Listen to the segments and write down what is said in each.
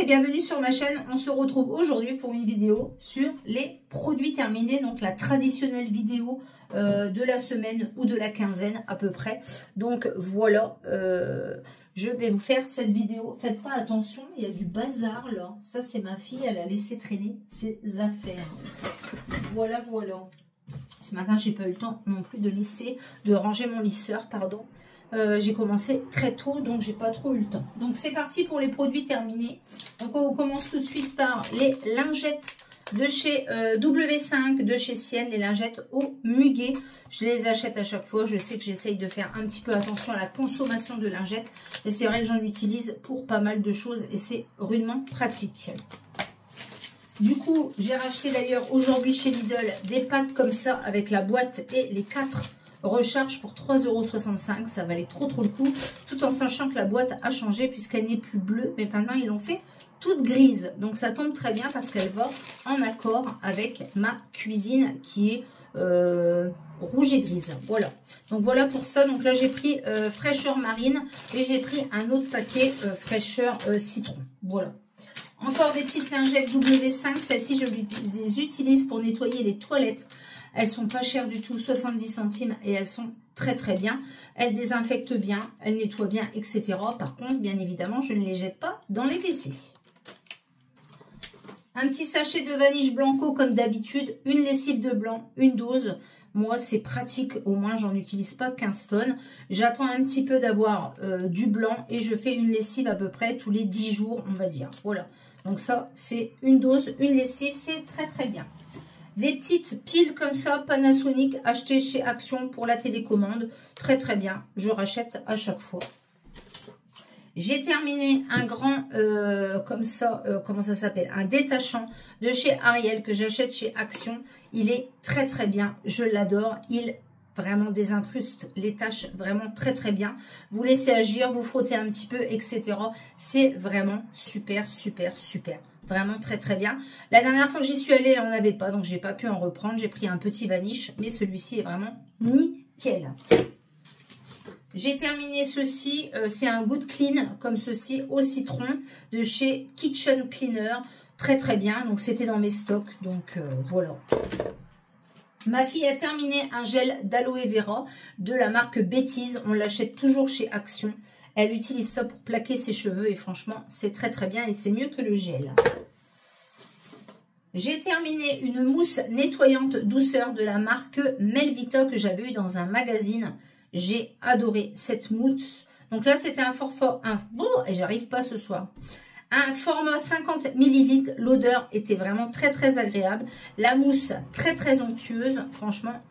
et bienvenue sur ma chaîne. On se retrouve aujourd'hui pour une vidéo sur les produits terminés, donc la traditionnelle vidéo de la semaine ou de la quinzaine à peu près. Donc voilà, je vais vous faire cette vidéo. Faites pas attention, il y a du bazar là. Ça c'est ma fille, elle a laissé traîner ses affaires. Voilà, voilà. Ce matin j'ai pas eu le temps non plus de ranger mon lisseur, pardon. J'ai commencé très tôt, donc j'ai pas trop eu le temps. Donc c'est parti pour les produits terminés. Donc on commence tout de suite par les lingettes de chez W5, de chez Sienne, les lingettes au muguet. Je les achète à chaque fois. Je sais que j'essaye de faire un petit peu attention à la consommation de lingettes. Et c'est vrai que j'en utilise pour pas mal de choses et c'est rudement pratique. Du coup, j'ai racheté d'ailleurs aujourd'hui chez Lidl des packs comme ça avec la boîte et les 4 recharge pour 3,65 €, ça valait trop le coup, tout en sachant que la boîte a changé puisqu'elle n'est plus bleue, mais maintenant ils l'ont fait toute grise, donc ça tombe très bien parce qu'elle va en accord avec ma cuisine qui est rouge et grise. Voilà, donc voilà pour ça. Donc là j'ai pris fraîcheur marine et j'ai pris un autre paquet fraîcheur citron. Voilà. Encore des petites lingettes W5, celles-ci je les utilise pour nettoyer les toilettes. Elles sont pas chères du tout, 70 centimes et elles sont très bien. Elles désinfectent bien, elles nettoient bien, etc. Par contre, bien évidemment, je ne les jette pas dans les WC. Un petit sachet de Vanish Blanco comme d'habitude, une lessive de blanc, une dose. Moi, c'est pratique, au moins, j'en utilise pas 15 tonnes. J'attends un petit peu d'avoir du blanc et je fais une lessive à peu près tous les 10 jours, on va dire. Voilà, donc ça, c'est une dose, une lessive, c'est très bien. Des petites piles comme ça, Panasonic, achetées chez Action pour la télécommande. Très bien, je rachète à chaque fois. J'ai terminé un grand, comme ça, comment ça s'appelle, un détachant de chez Ariel que j'achète chez Action. Il est très bien, je l'adore. Il vraiment désincruste les taches vraiment très bien. Vous laissez agir, vous frottez un petit peu, etc. C'est vraiment super. Vraiment très bien. La dernière fois que j'y suis allée, on n'avait pas, donc j'ai pas pu en reprendre. J'ai pris un petit Vanish, mais celui-ci est vraiment nickel. J'ai terminé ceci, c'est un Good Clean, comme ceci, au citron, de chez Kitchen Cleaner. Très bien, donc c'était dans mes stocks, donc voilà. Ma fille a terminé un gel d'aloe vera de la marque Bêtise. On l'achète toujours chez Action. Elle utilise ça pour plaquer ses cheveux et franchement, c'est très bien et c'est mieux que le gel. J'ai terminé une mousse nettoyante douceur de la marque Melvita que j'avais eu dans un magazine. J'ai adoré cette mousse. Donc là, c'était un forfait, et j'arrive pas ce soir. Un format 50 ml. L'odeur était vraiment très agréable. La mousse très onctueuse. Franchement,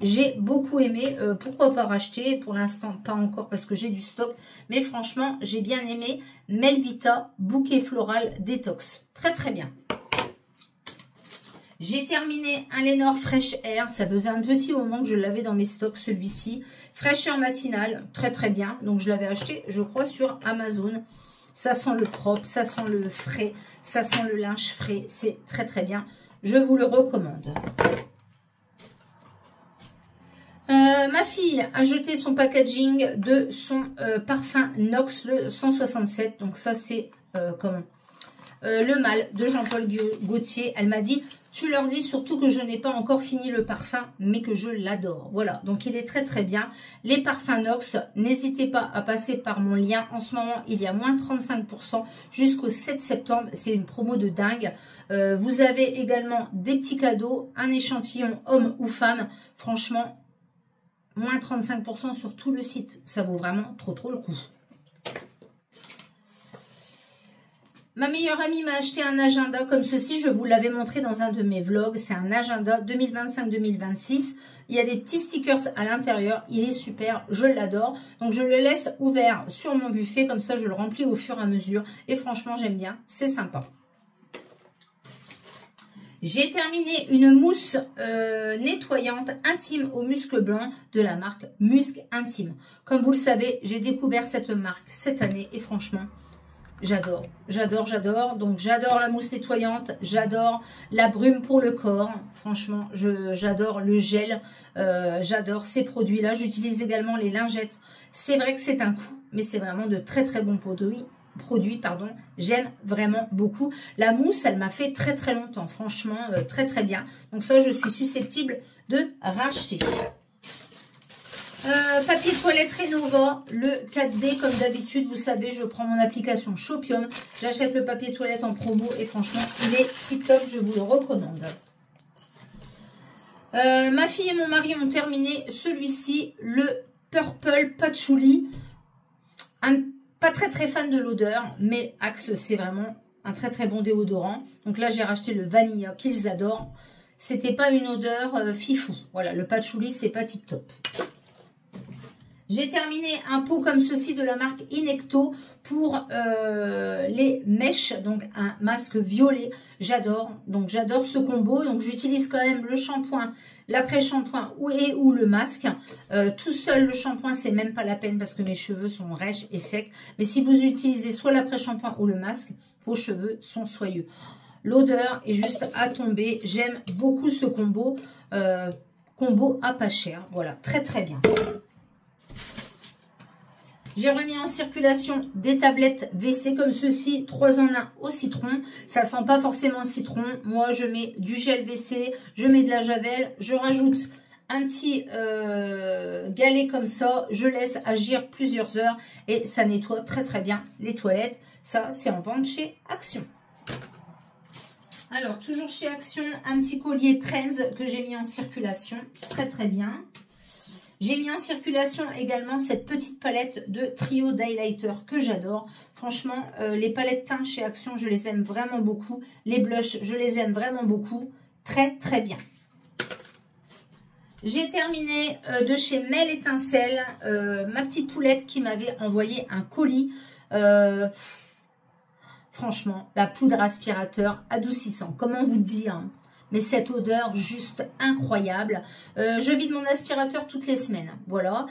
j'ai beaucoup aimé. Pourquoi pas racheter? Pour l'instant, pas encore parce que j'ai du stock. Mais franchement, j'ai bien aimé. Melvita bouquet floral détox. Très bien. J'ai terminé un Lénore Fresh Air. Ça faisait un petit moment que je l'avais dans mes stocks, celui-ci. Fraîcheur matinale, très bien. Donc, je l'avais acheté, je crois, sur Amazon. Ça sent le propre, ça sent le frais, ça sent le linge frais. C'est très bien. Je vous le recommande. Ma fille a jeté son packaging de son parfum Nox, le 167. Donc, ça, c'est le mal de Jean-Paul Gaultier. Elle m'a dit... Tu leur dis surtout que je n'ai pas encore fini le parfum, mais que je l'adore. Voilà, donc il est très bien. Les parfums Nox, n'hésitez pas à passer par mon lien. En ce moment, il y a moins 35% jusqu'au 7 septembre. C'est une promo de dingue. Vous avez également des petits cadeaux, un échantillon homme ou femme. Franchement, moins 35% sur tout le site. Ça vaut vraiment trop le coup. Ma meilleure amie m'a acheté un agenda comme ceci, je vous l'avais montré dans un de mes vlogs. C'est un agenda 2025-2026. Il y a des petits stickers à l'intérieur. Il est super, je l'adore. Donc je le laisse ouvert sur mon buffet, comme ça je le remplis au fur et à mesure. Et franchement, j'aime bien, c'est sympa. J'ai terminé une mousse nettoyante intime au muscle blanc de la marque Musc Intime. Comme vous le savez, j'ai découvert cette marque cette année et franchement... J'adore. Donc, j'adore la mousse nettoyante. J'adore la brume pour le corps. Franchement, j'adore le gel. J'adore ces produits-là. J'utilise également les lingettes. C'est vrai que c'est un coût, mais c'est vraiment de très bons produits. produit, pardon, j'aime vraiment beaucoup. La mousse, elle m'a fait très très longtemps, franchement, très très bien. Donc ça, je suis susceptible de racheter. Papier toilette Renova, le 4D, comme d'habitude, vous savez, je prends mon application Shopium, j'achète le papier toilette en promo et franchement, il est tip top, je vous le recommande. Ma fille et mon mari ont terminé celui-ci, le Purple Patchouli. Pas très très fan de l'odeur, mais Axe, c'est vraiment un très très bon déodorant. Donc là, j'ai racheté le Vanilla qu'ils adorent. C'était pas une odeur fifou. Voilà, le patchouli, c'est pas tip top. J'ai terminé un pot comme ceci de la marque Inecto pour les mèches, donc un masque violet. J'adore, donc j'adore ce combo. Donc j'utilise quand même le shampoing, l'après-shampoing ou le masque. Tout seul, le shampoing, c'est même pas la peine parce que mes cheveux sont rêches et secs. Mais si vous utilisez soit l'après-shampoing ou le masque, vos cheveux sont soyeux. L'odeur est juste à tomber. J'aime beaucoup ce combo. Combo à pas cher. Voilà, très très bien. J'ai remis en circulation des tablettes WC comme ceci, 3 en 1 au citron. Ça sent pas forcément citron. Moi, je mets du gel WC, je mets de la javel, je rajoute un petit galet comme ça. Je laisse agir plusieurs heures et ça nettoie très très bien les toilettes. Ça, c'est en vente chez Action. Alors, toujours chez Action, un petit collier Trends que j'ai mis en circulation. Très très bien. J'ai mis en circulation également cette petite palette de trio d'highlighter que j'adore. Franchement, les palettes teintes chez Action, je les aime vraiment beaucoup. Les blushs, je les aime vraiment beaucoup. Très, très bien. J'ai terminé de chez Mel Étincelle, ma petite poulette qui m'avait envoyé un colis. Franchement, la poudre aspirateur adoucissant. Comment vous dire hein? Mais cette odeur juste incroyable. Je vide mon aspirateur toutes les semaines. Voilà.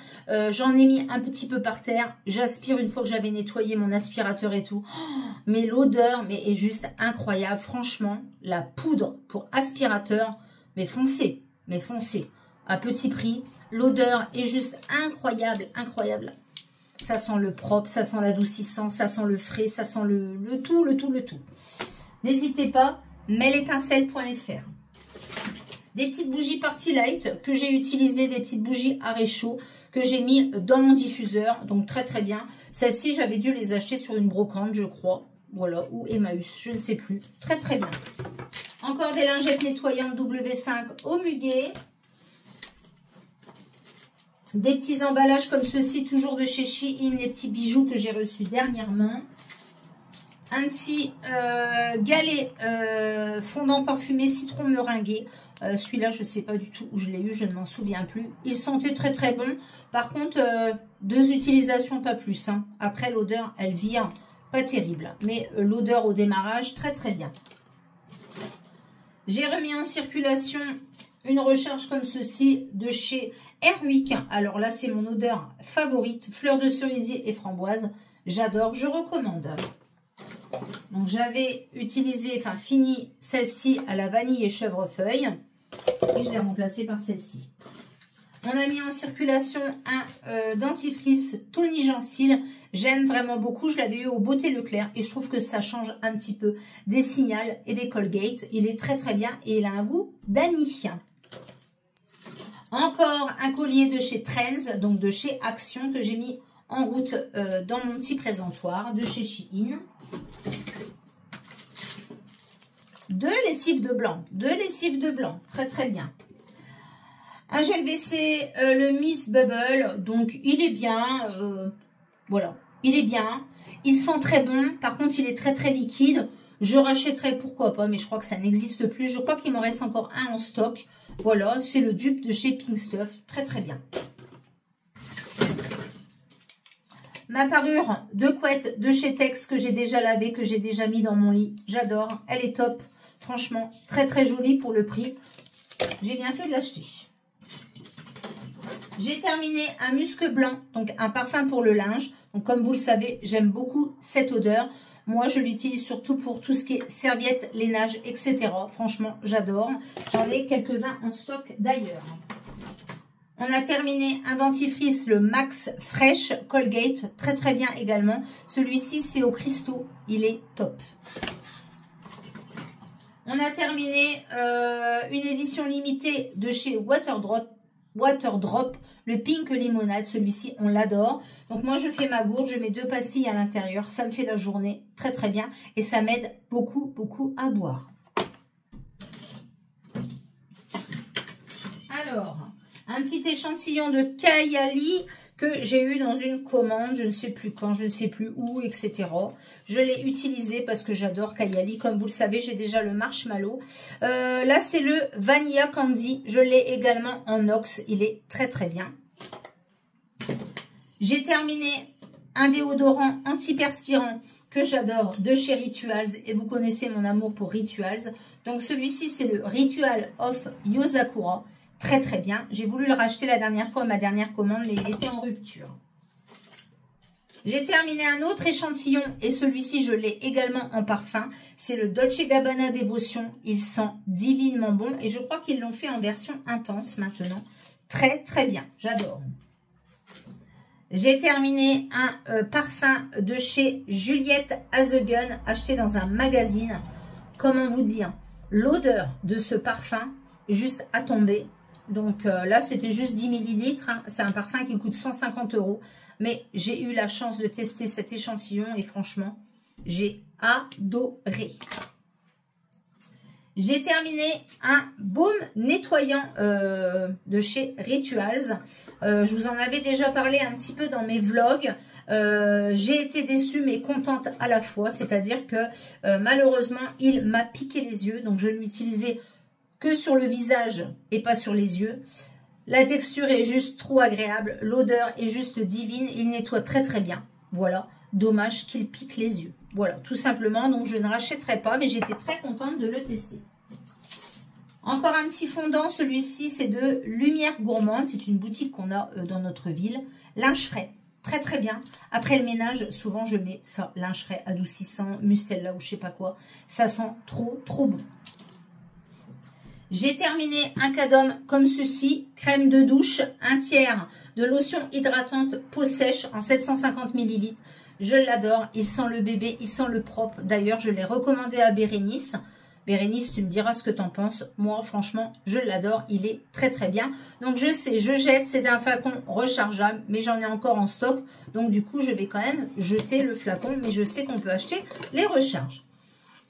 J'en ai mis un petit peu par terre. J'aspire une fois que j'avais nettoyé mon aspirateur et tout. Oh, mais l'odeur est juste incroyable. Franchement, la poudre pour aspirateur, mais foncez. Mais foncez. À petit prix. L'odeur est juste incroyable. Incroyable. Ça sent le propre, ça sent l'adoucissant, ça sent le frais, ça sent le tout. N'hésitez pas. melétincelle.fr. Des petites bougies Party Light que j'ai utilisées, des petites bougies à réchaud que j'ai mis dans mon diffuseur. Donc très très bien. Celles-ci, j'avais dû les acheter sur une brocante, je crois. Voilà, ou Emmaüs, je ne sais plus. Très très bien. Encore des lingettes nettoyantes W5 au muguet. Des petits emballages comme ceci, toujours de chez Shein, les petits bijoux que j'ai reçus dernièrement. Un petit galet fondant parfumé citron meringué. Celui-là, je ne sais pas du tout où je l'ai eu, je ne m'en souviens plus. Il sentait très très bon. Par contre, 2 utilisations, pas plus. Hein. Après, l'odeur, elle vient pas terrible. Mais l'odeur au démarrage, très très bien. J'ai remis en circulation une recharge comme ceci de chez Airwick. Alors là, c'est mon odeur favorite. Fleur de cerisier et framboise. J'adore, je recommande. Donc j'avais utilisé, enfin fini celle-ci à la vanille et chèvrefeuille. Et je l'ai remplacée par celle-ci. On a mis en circulation un dentifrice Tony Gencil. J'aime vraiment beaucoup. Je l'avais eu au Beauté Leclerc et je trouve que ça change un petit peu des Signal et des Colgate. Il est très très bien et il a un goût d'anis. Encore un collier de chez Trends, donc de chez Action, que j'ai mis en route dans mon petit présentoir de chez Shein. 2 lessives de blanc. 2 lessives de blanc. Très très bien. Un gel WC, le Miss Bubble. Donc il est bien. Voilà. Il est bien. Il sent très bon. Par contre, il est très très liquide. Je rachèterai pourquoi pas, mais je crois que ça n'existe plus. Je crois qu'il m'en reste encore un en stock. Voilà, c'est le dupe de chez Pink Stuff. Très très bien. Ma parure de couette de chez Tex que j'ai déjà lavée, que j'ai déjà mis dans mon lit. J'adore. Elle est top. Franchement, très très jolie pour le prix. J'ai bien fait de l'acheter. J'ai terminé un musc blanc, donc un parfum pour le linge. Donc comme vous le savez, j'aime beaucoup cette odeur. Moi, je l'utilise surtout pour tout ce qui est serviettes, lainage, etc. Franchement, j'adore. J'en ai quelques-uns en stock d'ailleurs. On a terminé un dentifrice, le Max Fresh Colgate, très très bien également. Celui-ci, c'est au cristaux, il est top. On a terminé une édition limitée de chez Waterdrop, le Pink Limonade. Celui-ci, on l'adore. Donc moi, je fais ma gourde, je mets 2 pastilles à l'intérieur. Ça me fait la journée très très bien et ça m'aide beaucoup, beaucoup à boire. Alors, un petit échantillon de Kayali que j'ai eu dans une commande, je ne sais plus quand, je ne sais plus où, etc. Je l'ai utilisé parce que j'adore Kayali. Comme vous le savez, j'ai déjà le marshmallow. Là, c'est le Vanilla Candy. Je l'ai également en ox. Il est très, très bien. J'ai terminé un déodorant antiperspirant que j'adore de chez Rituals. Et vous connaissez mon amour pour Rituals. Donc, celui-ci, c'est le Ritual of Yosakura. Très très bien. J'ai voulu le racheter la dernière fois, ma dernière commande, mais il était en rupture. J'ai terminé un autre échantillon et celui-ci, je l'ai également en parfum. C'est le Dolce Gabbana Dévotion. Il sent divinement bon et je crois qu'ils l'ont fait en version intense maintenant. Très très bien. J'adore. J'ai terminé un parfum de chez Juliette Azegun acheté dans un magazine. Comment vous dire? L'odeur de ce parfum, juste à tomber. Donc là, c'était juste 10 ml. Hein. C'est un parfum qui coûte 150 €. Mais j'ai eu la chance de tester cet échantillon et franchement, j'ai adoré. J'ai terminé un baume nettoyant de chez Rituals. Je vous en avais déjà parlé un petit peu dans mes vlogs. J'ai été déçue mais contente à la fois. C'est-à-dire que malheureusement, il m'a piqué les yeux. Donc je ne l'utilisais que sur le visage et pas sur les yeux. La texture est juste trop agréable. L'odeur est juste divine. Il nettoie très très bien. Voilà. Dommage qu'il pique les yeux. Voilà, tout simplement. Donc, je ne rachèterai pas, mais j'étais très contente de le tester. Encore un petit fondant. Celui-ci, c'est de Lumière Gourmande. C'est une boutique qu'on a dans notre ville. Linge frais. Très très bien. Après le ménage, souvent je mets ça. Linge frais, adoucissant, Mustela ou je sais pas quoi. Ça sent trop trop bon. J'ai terminé un cadum comme ceci, crème de douche, 1/3 de lotion hydratante peau sèche en 750 ml. Je l'adore, il sent le bébé, il sent le propre. D'ailleurs, je l'ai recommandé à Bérénice. Bérénice, tu me diras ce que tu en penses. Moi, franchement, je l'adore, il est très très bien. Donc, je sais, je jette, c'est un flacon rechargeable, mais j'en ai encore en stock. Donc, du coup, je vais quand même jeter le flacon, mais je sais qu'on peut acheter les recharges.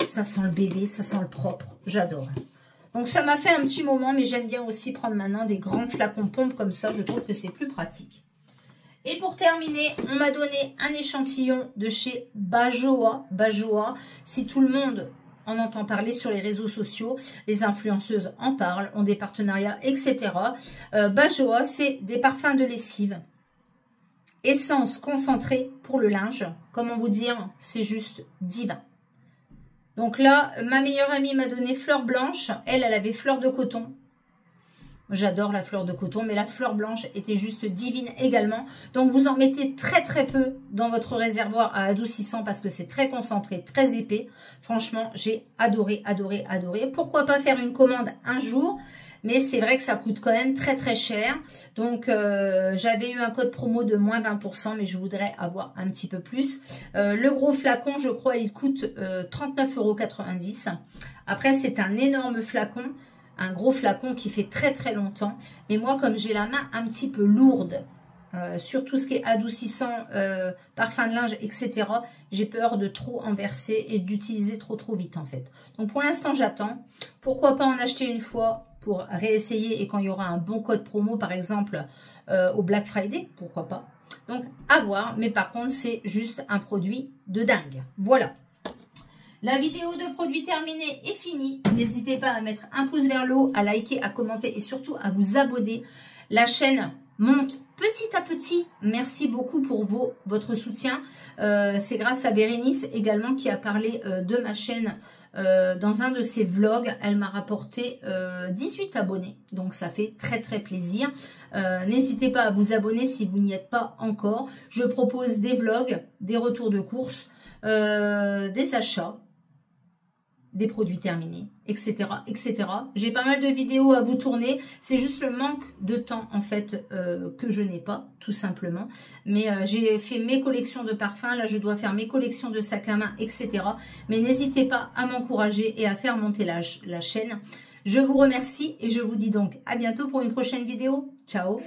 Ça sent le bébé, ça sent le propre, j'adore. Donc, ça m'a fait un petit moment, mais j'aime bien aussi prendre maintenant des grands flacons pompe comme ça. Je trouve que c'est plus pratique. Et pour terminer, on m'a donné un échantillon de chez Bajoa. Bajoa, si tout le monde en entend parler sur les réseaux sociaux, les influenceuses en parlent, ont des partenariats, etc. Bajoa, c'est des parfums de lessive. Essence concentrée pour le linge. Comment vous dire, c'est juste divin. Donc là, ma meilleure amie m'a donné fleur blanche. Elle avait fleur de coton. J'adore la fleur de coton, mais la fleur blanche était juste divine également. Donc, vous en mettez très très peu dans votre réservoir à adoucissant parce que c'est très concentré, très épais. Franchement, j'ai adoré, adoré, adoré. Pourquoi pas faire une commande un jour? Mais c'est vrai que ça coûte quand même très très cher. Donc, j'avais eu un code promo de moins 20%, mais je voudrais avoir un petit peu plus. Le gros flacon, je crois, il coûte 39,90 €. Après, c'est un énorme flacon. Un gros flacon qui fait très très longtemps. Mais moi, comme j'ai la main un petit peu lourde, sur tout ce qui est adoucissant, parfum de linge, etc., j'ai peur de trop en verser et d'utiliser trop vite en fait. Donc pour l'instant, j'attends. Pourquoi pas en acheter une fois pour réessayer et quand il y aura un bon code promo, par exemple, au Black Friday, pourquoi pas. Donc à voir, mais par contre, c'est juste un produit de dingue. Voilà. La vidéo de produit terminée est finie. N'hésitez pas à mettre un pouce vers le haut, à liker, à commenter et surtout à vous abonner. La chaîne monte petit à petit. Merci beaucoup pour votre soutien. C'est grâce à Bérénice également qui a parlé de ma chaîne dans un de ses vlogs. Elle m'a rapporté 18 abonnés. Donc ça fait très très plaisir. N'hésitez pas à vous abonner si vous n'y êtes pas encore. Je propose des vlogs, des retours de courses, des achats. des produits terminés, etc., etc. J'ai pas mal de vidéos à vous tourner. C'est juste le manque de temps, en fait, que je n'ai pas, tout simplement. Mais j'ai fait mes collections de parfums. Là, je dois faire mes collections de sacs à main, etc. Mais n'hésitez pas à m'encourager et à faire monter la chaîne. Je vous remercie et je vous dis donc à bientôt pour une prochaine vidéo. Ciao!